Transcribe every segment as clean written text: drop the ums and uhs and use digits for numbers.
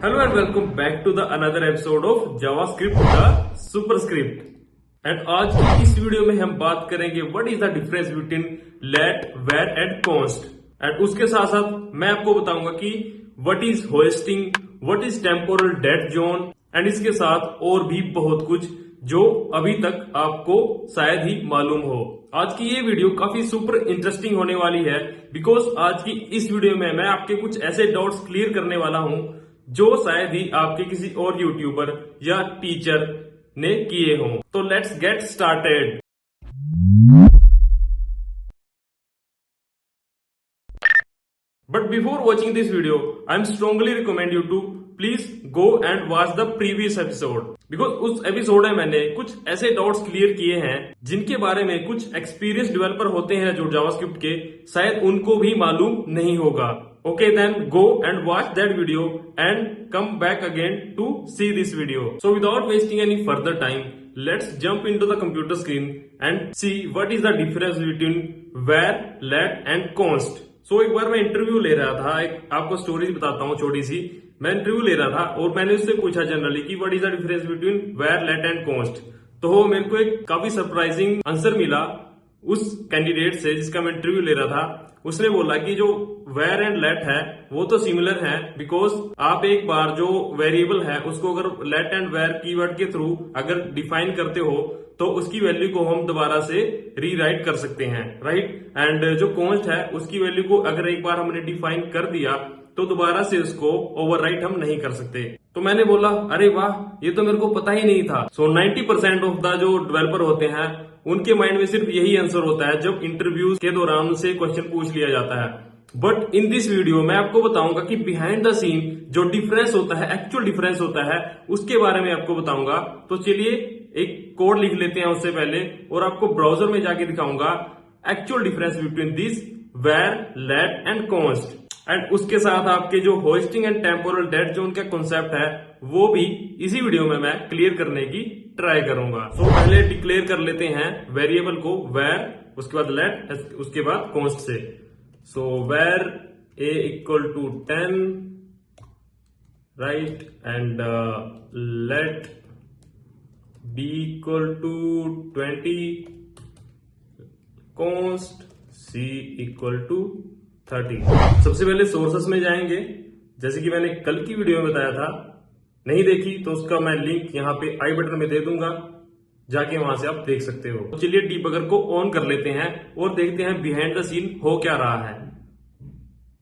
Hello and welcome back to the another episode of JavaScript the Superscript. And आज की इस video में हम बात करेंगे what is the difference between let, var and const. And उसके साथ साथ मैं आपको बताऊंगा कि what is hoisting, what is temporal dead zone and इसके साथ और भी बहुत कुछ जो अभी तक आपको शायद ही मालूम हो। आज की ये वीडियो काफी सुपर इंटरेस्टिंग होने वाली है बिकॉज आज की इस वीडियो में मैं आपके कुछ ऐसे डाउट्स क्लियर करने वाला हूं जो शायद ही आपके किसी और यूट्यूबर या टीचर ने किए हों। तो let's get started. But before watching this video, I am strongly recommend you to please go and watch the previous episode. Because उस एपिसोड में मैंने कुछ ऐसे डाउट्स क्लियर किए हैं जिनके बारे में कुछ एक्सपीरियंस डेवलपर होते हैं जो जावास्क्रिप्ट के, शायद उनको भी मालूम नहीं होगा। Okay, then go and watch that video and come back again to see this video. So without wasting any further time, let's jump into the computer screen and see what is the difference between where, let and const. So एक बार मैं interview ले रहा था, एक आपको story बताता हूँ छोटी सी। मैं इंटरव्यू ले रहा था और मैंने उससे पूछा जनरली कि what is the difference between var, let and const. तो मेरे को एक काफी सरप्राइजिंग आंसर मिला उस कैंडिडेट से जिसका मैं इंटरव्यू ले रहा था। उसने बोला कि जो वेयर एंड लेट है वो तो सिमिलर है बिकॉज आप एक बार जो वेरिएबल है उसको अगर लेट एंड वेयर कीवर्ड के थ्रू अगर डिफाइन करते हो तो उसकी वैल्यू को हम दोबारा से रीराइट कर सकते हैं, राइट। एंड जो कॉन्स्ट है उसकी वैल्यू को अगर एक बार हमने डिफाइन कर दिया तो दोबारा से उसको ओवरराइट हम नहीं कर सकते। तो मैंने बोला अरे वाह, ये तो मेरे को पता ही नहीं था। सो 90% ऑफ द जो डेवलपर होते हैं उनके माइंड में सिर्फ यही आंसर होता है जब इंटरव्यूज के दौरान उनसे क्वेश्चन पूछ लिया जाता है। बट इन दिस वीडियो मैं आपको बताऊंगा कि बिहाइंड द सीन जो डिफरेंस होता है, एक्चुअल डिफरेंस होता है, उसके बारे में आपको बताऊंगा। तो चलिए एक कोड लिख लेते हैं उससे पहले और आपको ब्राउजर में जाके दिखाऊंगा actual difference between this var, let and const. And उसके साथ आपके जो hoisting and temporal dead zone का कॉन्सेप्ट है वो भी इसी वीडियो में मैं क्लियर करने की ट्राई करूंगा। सो पहले डिक्लेयर कर लेते हैं वेरिएबल को वेयर, उसके बाद लेट, उसके बाद कॉन्स्ट से। So var a equal to 10, right, and let b equal to 20, const c equal to 30। सबसे पहले सोर्सेस में जाएंगे, जैसे कि मैंने कल की वीडियो में बताया था। नहीं देखी तो उसका मैं लिंक यहाँ पे आई बटन में दे दूंगा, जाके वहां से आप देख सकते हो। तो चलिए डीबगर को ऑन कर लेते हैं और देखते हैं बिहाइंड द सीन हो क्या रहा है।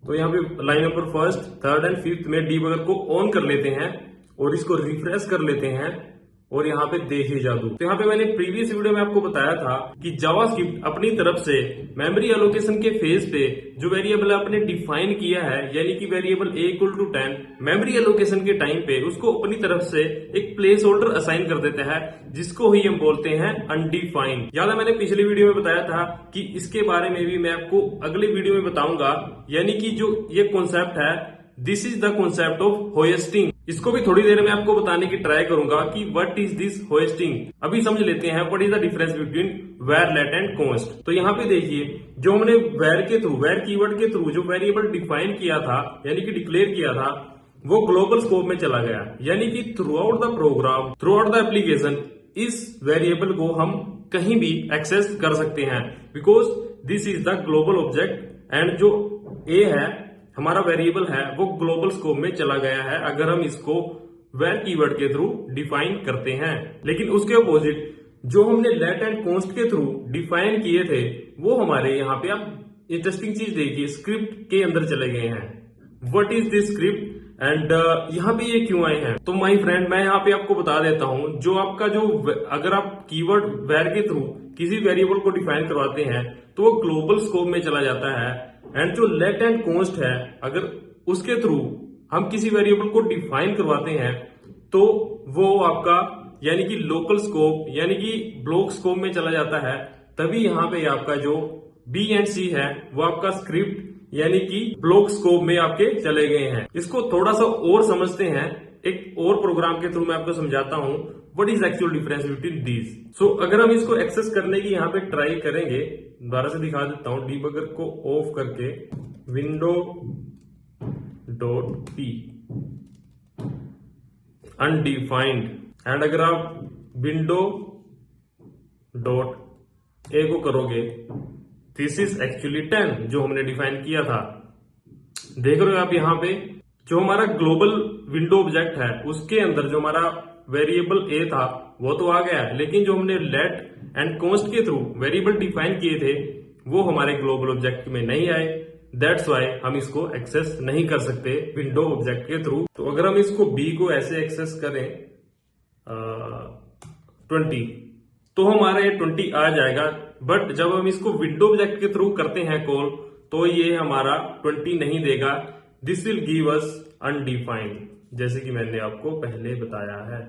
तो यहाँ पे line number first, third and fifth में डीबगर को ऑन कर लेते हैं और इसको रिफ्रेश कर लेते हैं और यहाँ पे देखिए जादू। तो यहाँ पे मैंने प्रीवियस वीडियो में आपको बताया था कि जावास्क्रिप्ट अपनी तरफ से मेमोरी एलोकेशन के फेज पे जो वेरिएबल आपने डिफाइन किया है, यानी कि variable a equal to 10, memory allocation के टाइम पे उसको अपनी तरफ से एक प्लेस होल्डर असाइन कर देता है जिसको ही हम बोलते हैं अनडिफाइंड। याद है मैंने पिछली वीडियो में बताया था कि इसके बारे में भी मैं आपको अगले वीडियो में बताऊंगा। यानी कि जो ये कॉन्सेप्ट है, this is the concept of hosting. इसको भी थोड़ी देर में आपको बताने की ट्राई करूंगा कि व्हाट इज दिस होस्टिंग। अभी समझ लेते हैं what is the difference between var, let and const. तो यहाँ पे देखिए जो हमने वेयर के थ्रू, वेयर कीवर्ड के थ्रू जो वेरिएबल डिफाइन किया था, यानी कि डिक्लेयर किया था, वो ग्लोबल स्कोप में चला गया। यानी कि throughout the program, throughout the application इस वेरिएबल को हम कहीं भी एक्सेस कर सकते हैं because this is the global object. And जो ए है हमारा वेरिएबल है वो ग्लोबल स्कोप में चला गया है अगर हम इसको वेयर कीवर्ड के थ्रू डिफाइन करते हैं। लेकिन उसके अपोजिट जो हमने लेट एंड कॉन्स्ट के थ्रू डिफाइन किए थे वो हमारे यहाँ पे आप इंटरेस्टिंग चीज देखिए, स्क्रिप्ट के अंदर चले गए हैं। What is this script and यहाँ पे ये क्यों आए हैं? तो माय फ्रेंड मैं यहाँ पे आपको बता देता हूँ, जो आपका जो अगर आप कीवर्ड वेयर के थ्रू किसी वेरिएबल को डिफाइन करवाते हैं तो वो ग्लोबल स्कोप में चला जाता है। एंड जो लेट एंड कॉन्स्ट है अगर उसके थ्रू हम किसी वेरिएबल को डिफाइन करवाते हैं तो वो आपका यानी कि लोकल स्कोप यानी कि ब्लॉक स्कोप में चला जाता है। तभी यहाँ पे आपका जो बी एंड सी है वो आपका स्क्रिप्ट यानी कि ब्लॉक स्कोप में आपके चले गए हैं। इसको थोड़ा सा और समझते हैं, एक और प्रोग्राम के थ्रू मैं आपको समझाता हूँ what is actual difference between these. So अगर हम इसको एक्सेस करने की यहाँ पे ट्राई करेंगे, दोबारा से दिखा देता हूँ, डीबगर को ऑफ करके window dot P undefined. And अगर आप विंडो डॉट ए को करोगे, दिस इज एक्चुअली 10 जो हमने डिफाइन किया था। देख रहे हो आप यहाँ पे जो हमारा ग्लोबल विंडो ऑब्जेक्ट है उसके अंदर जो हमारा वेरिएबल ए था वो तो आ गया है, लेकिन जो हमने लेट एंड कॉन्स्ट के थ्रू वेरिएबल डिफाइन किए थे वो हमारे ग्लोबल ऑब्जेक्ट में नहीं आए। दैट्स वाई हम इसको एक्सेस नहीं कर सकते विंडो ऑब्जेक्ट के थ्रू। तो अगर हम इसको बी को ऐसे एक्सेस करें 20 तो हमारा ये 20 आ जाएगा, बट जब हम इसको विंडो ऑब्जेक्ट के थ्रू करते हैं कॉल तो ये हमारा 20 नहीं देगा। This will give us undefined, जैसे कि मैंने आपको पहले बताया है,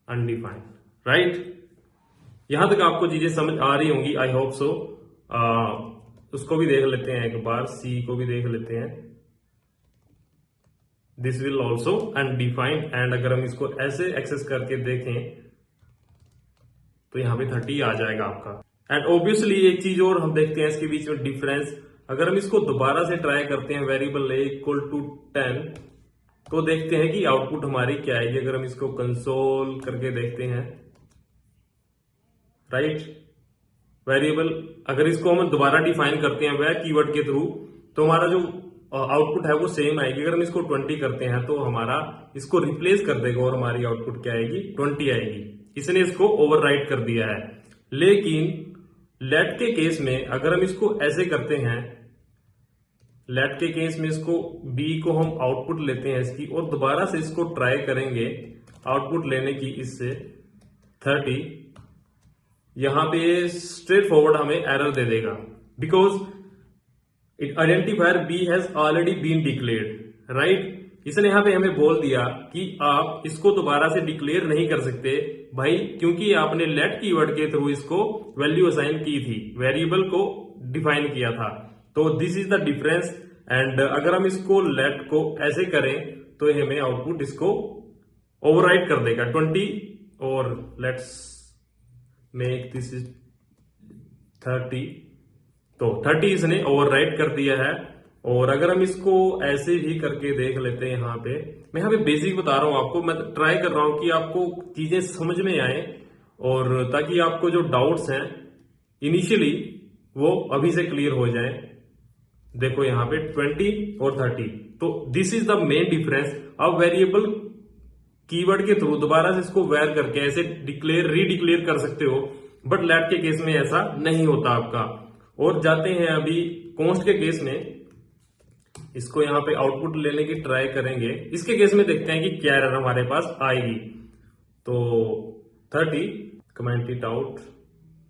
अनडिफाइंड, राइट। यहां तक आपको चीजें समझ आ रही होंगी, आई होप सो। उसको भी देख लेते हैं एक बार, सी को भी देख लेते हैं। This will also undefined. And अगर हम इसको ऐसे एक्सेस करके देखें तो यहां पे 30 आ जाएगा आपका। एंड ऑब्वियसली एक चीज और हम देखते हैं इसके बीच में डिफरेंस। अगर हम इसको दोबारा से ट्राई करते हैं वेरिएबल ए इक्वल टू 10 तो देखते हैं कि आउटपुट हमारी क्या आएगी। अगर हम इसको कंसोल करके देखते हैं, राइट, वेरिएबल अगर इसको हम दोबारा डिफाइन करते हैं वह कीवर्ड के थ्रू तो हमारा जो आउटपुट है वो सेम आएगी। अगर हम इसको 20 करते हैं तो हमारा इसको रिप्लेस कर देगा और हमारी आउटपुट क्या आएगी, 20 आएगी। इसने इसको ओवरराइट कर दिया है। लेकिन लेट के केस में अगर हम इसको ऐसे करते हैं, लेट के केस में इसको बी को हम आउटपुट लेते हैं इसकी और दोबारा से इसको ट्राई करेंगे आउटपुट लेने की इससे 30, यहां पे स्ट्रेट फॉरवर्ड हमें एरर दे देगा because it identifier B has already been declared, right. इसने यहां पे हमें बोल दिया कि आप इसको दोबारा से डिक्लेयर नहीं कर सकते भाई, क्योंकि आपने लेट कीवर्ड के थ्रू इसको वैल्यू असाइन की थी, वेरिएबल को डिफाइन किया था। तो this is the difference. And अगर हम इसको लेट को ऐसे करें तो हमें आउटपुट इसको ओवरराइट कर देगा 20 और लेट्स मेक दिस इज 30। तो 30 इसने ओवरराइट कर दिया है। और अगर हम इसको ऐसे ही करके देख लेते हैं, यहाँ पे मैं यहाँ पे बेसिक बता रहा हूं आपको, मैं ट्राई कर रहा हूं कि आपको चीजें समझ में आए और ताकि आपको जो डाउट्स हैं इनिशियली वो अभी से क्लियर हो जाएं। देखो यहाँ पे 20 और 30, तो this is the main difference. आप वेरिएबल कीवर्ड के थ्रू दोबारा से इसको वेर करके ऐसे डिक्लेयर रीडिक्लेयर कर सकते हो, बट लेट के केस में ऐसा नहीं होता आपका। और जाते हैं अभी कॉन्स्ट के केस में, इसको यहाँ पे आउटपुट लेने की ट्राई करेंगे। इसके केस में देखते हैं कि क्या एरर हमारे पास आएगी। तो 30 comment it out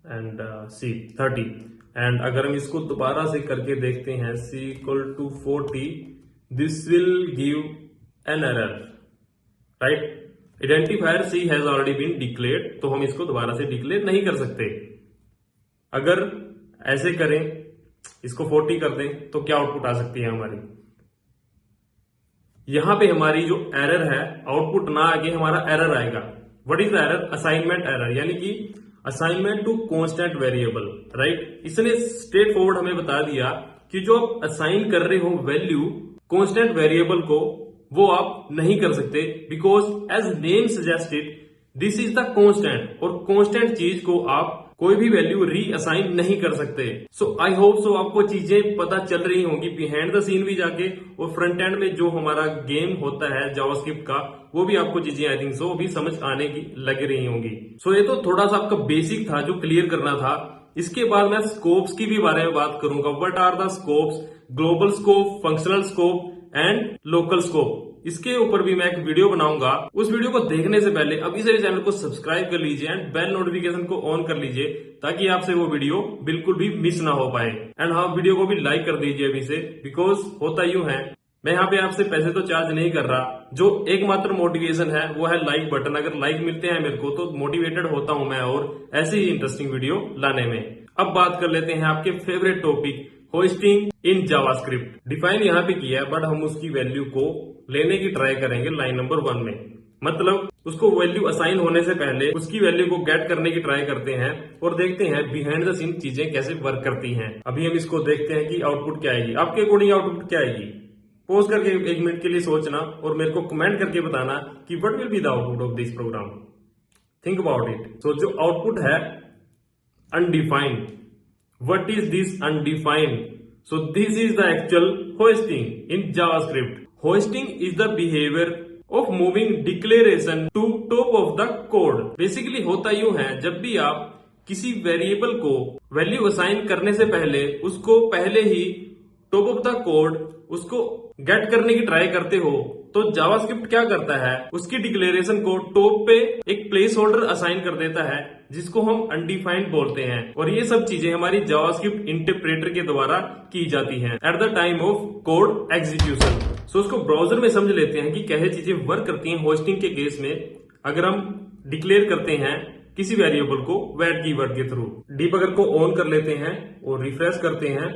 and C 30। And अगर हम इसको दोबारा से करके देखते हैं c equal to 40, this will give an error, right. Identifier c has already been declared, तो हम इसको दोबारा से डिक्लेयर नहीं कर सकते। अगर ऐसे करें, इसको 40 कर दें तो क्या आउटपुट आ सकती है हमारी। यहां पे हमारी जो एरर है, आउटपुट ना आगे हमारा एरर आएगा। What is the error? Assignment error, यानी कि assignment to constant variable, right. इसने स्ट्रेट फॉरवर्ड हमें बता दिया कि जो आप असाइन कर रहे हो वैल्यू कांस्टेंट वेरिएबल को, वो आप नहीं कर सकते because as name suggested this is the constant, और कांस्टेंट चीज को आप कोई भी वैल्यू रीअसाइन नहीं कर सकते। सो आई होप सो आपको चीजें पता चल रही होंगी बिहाइंड द सीन भी जाके, और फ्रंट एंड में जो हमारा गेम होता है जावास्क्रिप्ट का, वो भी आपको चीजें आई थिंक सो अभी समझ आने की लग रही होंगी। सो ये तो थोड़ा सा आपका बेसिक था जो क्लियर करना था। इसके बाद मैं स्कोप्स की भी बारे में बात करूंगा। What are the scopes? Global scope, functional scope and local scope. इसके ऊपर भी मैं एक वीडियो बनाऊंगा। उस वीडियो को देखने से पहले अभी से चैनल को सब्सक्राइब कर लीजिए एंड बेल नोटिफिकेशन को ऑन कर लीजिए ताकि आपसे वो वीडियो बिल्कुल भी मिस ना हो पाए। एंड हाँ, वीडियो को भी लाइक कर दीजिए अभी से, बिकॉज होता यूं है, मैं यहाँ पे आपसे पैसे तो चार्ज नहीं कर रहा। जो एकमात्र मोटिवेशन है वो है लाइक बटन। अगर लाइक मिलते हैं मेरे को तो मोटिवेटेड होता हूं मैं और ऐसे ही इंटरेस्टिंग वीडियो लाने में। अब बात कर लेते हैं आपके favourite topic, hosting in JavaScript. Define यहाँ पे किया है, बट हम उसकी वैल्यू को लेने की ट्राई करेंगे लाइन नंबर 1 में। मतलब उसको वैल्यू असाइन होने से पहले उसकी वैल्यू को गेट करने की ट्राई करते हैं और देखते हैं बिहाइंड द सीन चीजें कैसे वर्क करती हैं। अभी हम इसको देखते हैं कि आउटपुट क्या आएगी। आपके अकॉर्डिंग आउटपुट क्या आएगी? पॉज करके 1 मिनट के लिए सोचना और मेरे को कमेंट करके बताना कि what will be the output of this program. Think about it. So जो आउटपुट है undefined, what is this undefined? So this is the actual hoisting in JavaScript. Hoisting is the behaviour of moving declaration to top of the code. Basically होता यूं है, जब भी आप किसी variable को वैल्यू असाइन करने से पहले उसको पहले ही टॉप ऑफ द कोड उसको गेट करने की ट्राई करते हो, तो जावास्क्रिप्ट क्या करता है, उसकी डिक्लेरेशन को टॉप पे एक प्लेस होल्डर असाइन कर देता है जिसको हम अनडिफाइंड बोलते हैं। और ये सब चीजें हमारी जावास्क्रिप्ट इंटरप्रेटर के द्वारा की जाती हैं at the time of code execution. So उसको ब्राउजर में समझ लेते हैं कि कैसे चीजें वर्क करती हैं होस्टिंग के केस में अगर हम डिक्लेयर करते हैं किसी वेरिएबल को वैट कीवर्ड के थ्रू। डीबगर को ऑन कर लेते हैं और रिफ्रेश करते हैं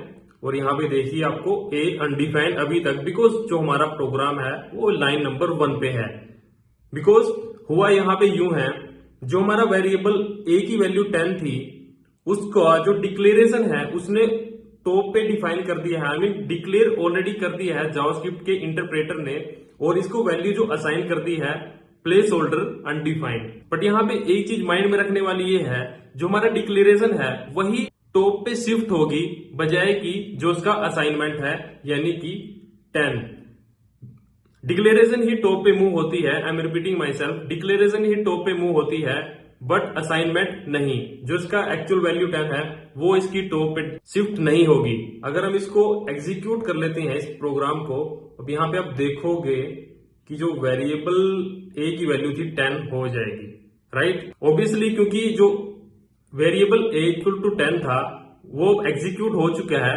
और यहाँ पे देखिए आपको ए अनडिफाइंड अभी तक, बिकॉज जो हमारा प्रोग्राम है वो लाइन नंबर 1 पे है। बिकॉज हुआ यहाँ पे यूं है, जो हमारा वेरिएबल ए की वैल्यू 10 थी उसका जो डिक्लेरेशन है उसने टॉप पे डिफाइन कर दिया है, आई मीन डिक्लेयर ऑलरेडी कर दिया है जावास्क्रिप्ट के इंटरप्रेटर ने, और इसको वैल्यू जो असाइन कर दी है प्लेस होल्डर अनडिफाइंड। बट यहाँ पे एक चीज माइंड में रखने वाली ये है, जो हमारा डिक्लेरेशन है वही टॉप पे शिफ्ट होगी बजाय कि जो उसका असाइनमेंट है यानी कि 10। डिक्लेरेशन ही टॉप पे मूव होती है, I am repeating my self, declaration he top पे मूव होती है बट असाइनमेंट नहीं। जो इसका एक्चुअल वैल्यू 10 है वो इसकी टॉप पे शिफ्ट नहीं होगी। अगर हम इसको एग्जीक्यूट कर लेते हैं इस प्रोग्राम को, अब यहाँ पे आप देखोगे कि जो वेरिएबल ए की वैल्यू थी 10 हो जाएगी, राइट। ऑब्वियसली क्योंकि जो वेरिएबल ए इक्वल टू 10 था वो एग्जीक्यूट हो चुका है,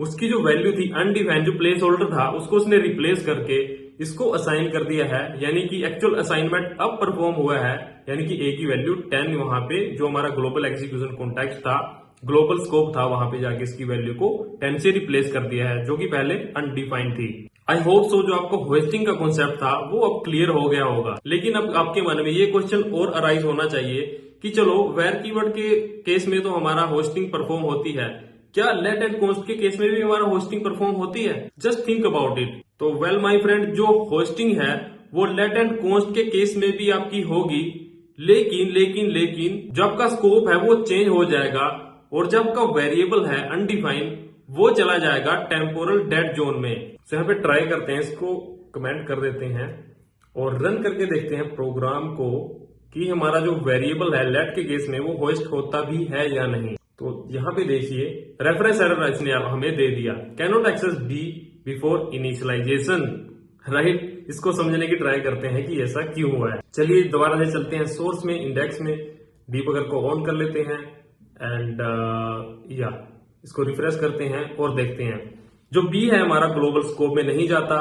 उसकी जो वैल्यू थी अनडिफाइंड जो प्लेस होल्डर था उसको उसने रिप्लेस करके इसको असाइन कर दिया है, यानी कि एक्चुअल असाइनमेंट अब परफॉर्म हुआ है, यानी कि ए की वैल्यू 10 वहां पे जो हमारा ग्लोबल एग्जीक्यूशन कॉन्टेक्स्ट था, ग्लोबल स्कोप था, वहां पे जाके इसकी वैल्यू को 10 से रिप्लेस कर दिया है जो कि पहले अनडिफाइंड थी। आई होप सो जो आपको होस्टिंग का कॉन्सेप्ट था वो अब क्लियर हो गया होगा। लेकिन अब आपके मन में ये क्वेश्चन और अराइज होना चाहिए कि चलो वेर कीवर्ड के केस में तो हमारा होस्टिंग परफॉर्म होती है, क्या लेट एंड कॉन्स्ट के केस में भी हमारा होस्टिंग परफॉर्म होती है? Just think about it. तो वेल माय फ्रेंड, जो होस्टिंग है वो लेट एंड कॉन्स्ट के केस में भी आपकी होगी, लेकिन लेकिन लेकिन जो आपका स्कोप है वो चेंज हो जाएगा और जब आपका वेरिएबल है अनडिफाइंड वो चला जाएगा टेम्पोरल डेड जोन में। तो यहाँ पे ट्राई करते हैं, इसको कमेंट कर देते हैं और रन करके देखते हैं प्रोग्राम को कि हमारा जो वेरिएबल है लेट के केस में वो होस्ट होता भी है या नहीं। तो यहाँ पे देखिए रेफरेंस एरर इसने हमें दे दिया, cannot access B before initialization, right. इसको समझने की ट्राई करते हैं कि ऐसा क्यों हुआ है। चलिए दोबारा से चलते हैं सोर्स में, इंडेक्स में, डीबगर को ऑन कर लेते हैं एंड इसको रिफ्रेश करते हैं और देखते हैं जो बी है हमारा ग्लोबल स्कोप में नहीं जाता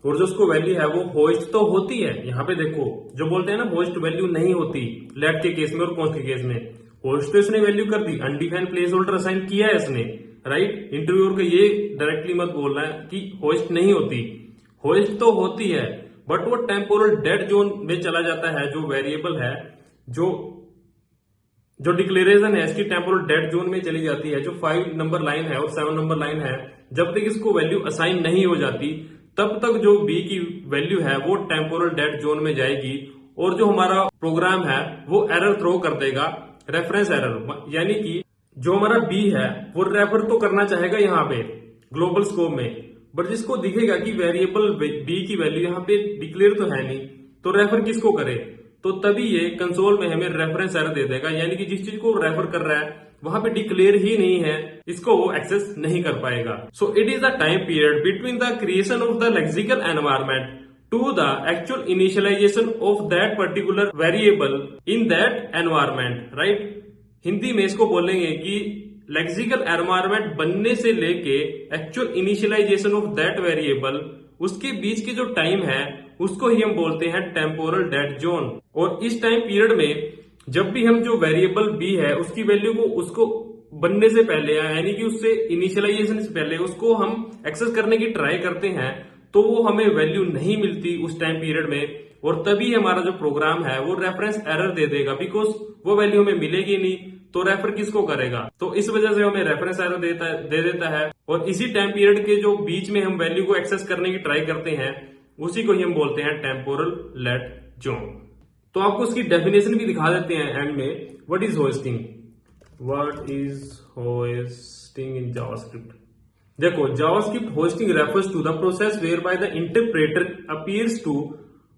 और जो उसको वैल्यू है वो होस्ट तो होती है। यहाँ पे देखो जो बोलते हैं ना होस्ट वैल्यू नहीं होती लेट के केस में और कॉन्स्ट के केस में, होस्ट तो इसने वैल्यू कर दी, अनडिफाइंड प्लेस होल्डर असाइन किया है इसने, राइट। इंटरव्यूअर को ये डायरेक्टली मत बोलना है कि होस्ट नहीं होती, होस्ट तो होती है बट वो टेम्पोरल डेड जोन में चला जाता है। जो वेरिएबल है जो डिक्लेरेशन है इसकी टेम्पोरल डेड जोन में चली जाती है। जो 5 नंबर लाइन है और 7 नंबर लाइन है, जब तक इसको वैल्यू असाइन नहीं हो जाती तब तक जो बी की वैल्यू है वो टेम्पोरल डेड जोन में जाएगी और जो हमारा प्रोग्राम है वो एरर थ्रो कर देगा, रेफरेंस एरर, यानी कि जो हमारा बी है वो रेफर तो करना चाहेगा यहाँ पे ग्लोबल स्कोप में, बट जिसको दिखेगा कि वेरिएबल बी की वैल्यू यहाँ पे डिक्लेयर तो है नहीं, तो रेफर किसको करे? तो तभी ये कंसोल में हमें रेफरेंस एरर दे देगा, यानी कि जिस चीज को रेफर कर रहा है वहां पे डिक्लेयर ही नहीं है, इसको वो एक्सेस नहीं कर पाएगा। So it is the time period between the creation of the lexical environment to the actual initialization of that particular variable in that environment, right. Hindi में इसको बोलेंगे कि लेक्सिकल एनवायरनमेंट बनने से लेके actual initialization of that variable, उसके बीच के जो टाइम है उसको ही हम बोलते हैं टेम्पोरल डेड जोन। और इस टाइम पीरियड में जब भी हम जो वेरिएबल बी है उसकी वैल्यू को उसको बनने से पहले यानी कि उससे इनिशियलाइजेशन से पहले उसको हम एक्सेस करने की ट्राई करते हैं, तो वो हमें वैल्यू नहीं मिलती उस टाइम पीरियड में और तभी हमारा जो प्रोग्राम है वो रेफरेंस एरर दे देगा, बिकॉज वो वैल्यू हमें मिलेगी नहीं। तो रेफर किसको करेगा। तो इस वजह से हमें रेफरेंस एरर दे देता है और इसी टाइम पीरियड के जो बीच में हम वैल्यू को एक्सेस करने की ट्राई करते हैं उसी को ही हम बोलते हैं टेम्पोरल लेट जोन। तो आपको उसकी डेफिनेशन भी दिखा देते हैं एंड में। What is hoisting, what is hoisting in JavaScript. देखो, JavaScript hoisting refers to the process whereby the interpreter appears to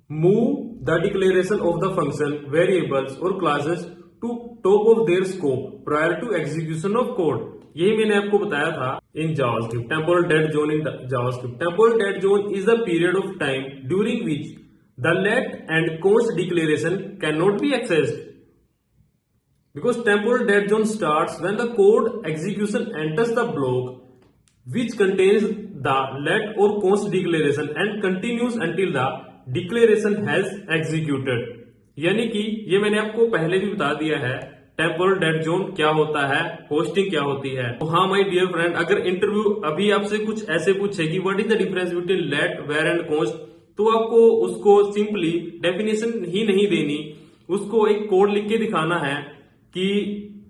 move the declaration of the function, variables और classes to top of their scope prior to execution of code. यही मैंने आपको बताया था in JavaScript. Temporal dead zone in JavaScript, temporal dead zone is the period of time during which the let and const declaration cannot be accessed, because temporal dead zone starts when the code execution enters the block which contains the let or const declaration and continues until the declaration has executed। यानी कि ये मैंने आपको पहले भी बता दिया है टेम्पोरल डेड जोन क्या होता है, होस्टिंग क्या होती है। तो हाँ माय डियर फ्रेंड, अगर इंटरव्यू अभी आपसे कुछ ऐसे पूछे कि what is the difference between let, var and const, तो आपको उसको सिंपली डेफिनेशन ही नहीं देनी, उसको एक कोड लिख के दिखाना है कि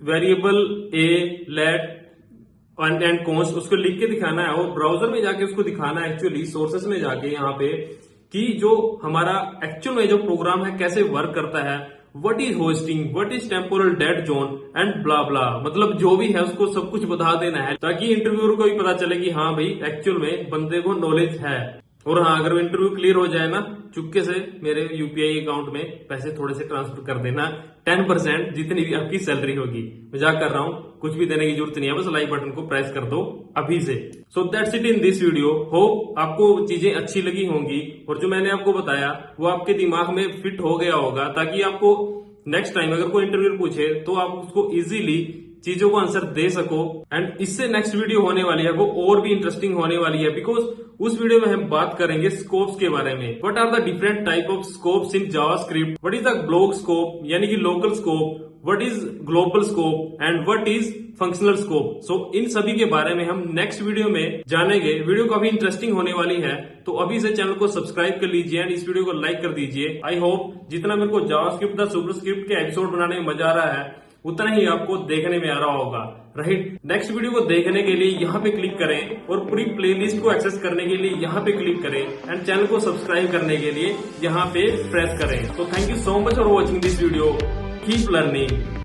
variable A, let and const, उसको लिख के दिखाना है और ब्राउजर में जाके उसको दिखाना है, एक्चुअली सोर्सेस में जाके यहाँ पे, कि जो हमारा एक्चुअल में जो प्रोग्राम है कैसे वर्क करता है। What is hoisting, what is temporal dead zone and blah blah, मतलब जो भी है उसको सब कुछ बता देना है ताकि इंटरव्यूअर को भी पता चले कि हाँ भाई एक्चुअल में बंदे को नॉलेज है। और हाँ, अगर इंटरव्यू क्लियर हो जाए ना, चुपके से मेरे यूपीआई अकाउंट में पैसे थोड़े से ट्रांसफर कर देना, 10% जितनी भी आपकी सैलरी होगी। मजाक कर रहा हूँ, कुछ भी देने की जरूरत नहीं है, बस लाइक बटन को प्रेस कर दो अभी से। So that's it in this video. Hope आपको चीजें अच्छी लगी होंगी और जो मैंने आपको बताया वो आपके दिमाग में फिट हो गया होगा, ताकि आपको नेक्स्ट टाइम अगर कोई इंटरव्यू पूछे तो आप उसको इजीली चीजों को आंसर दे सको। एंड इससे नेक्स्ट वीडियो होने वाली है वो और भी इंटरेस्टिंग होने वाली है, बिकॉज उस वीडियो में हम बात करेंगे स्कोप्स के बारे में। What are the different type of scopes in JavaScript, what is the globe scope यानी कि local scope, what is global scope and what is functional scope. So इन सभी के बारे में हम नेक्स्ट वीडियो में जानेंगे। वीडियो काफी इंटरेस्टिंग होने वाली है, तो अभी से चैनल को सब्सक्राइब कर लीजिए एंड इस वीडियो को लाइक कर दीजिए। आई होप जितना मेरे को जावास्क्रिप्ट द सुपरस्क्रिप्ट के एपिसोड बनाने में मजा आ रहा है उतना ही आपको देखने में आ रहा होगा, राइट। नेक्स्ट वीडियो को देखने के लिए यहाँ पे क्लिक करें और पूरी प्लेलिस्ट को एक्सेस करने के लिए यहाँ पे क्लिक करें एंड चैनल को सब्सक्राइब करने के लिए यहाँ पे प्रेस करें। तो thank you so much for watching this video. Keep learning.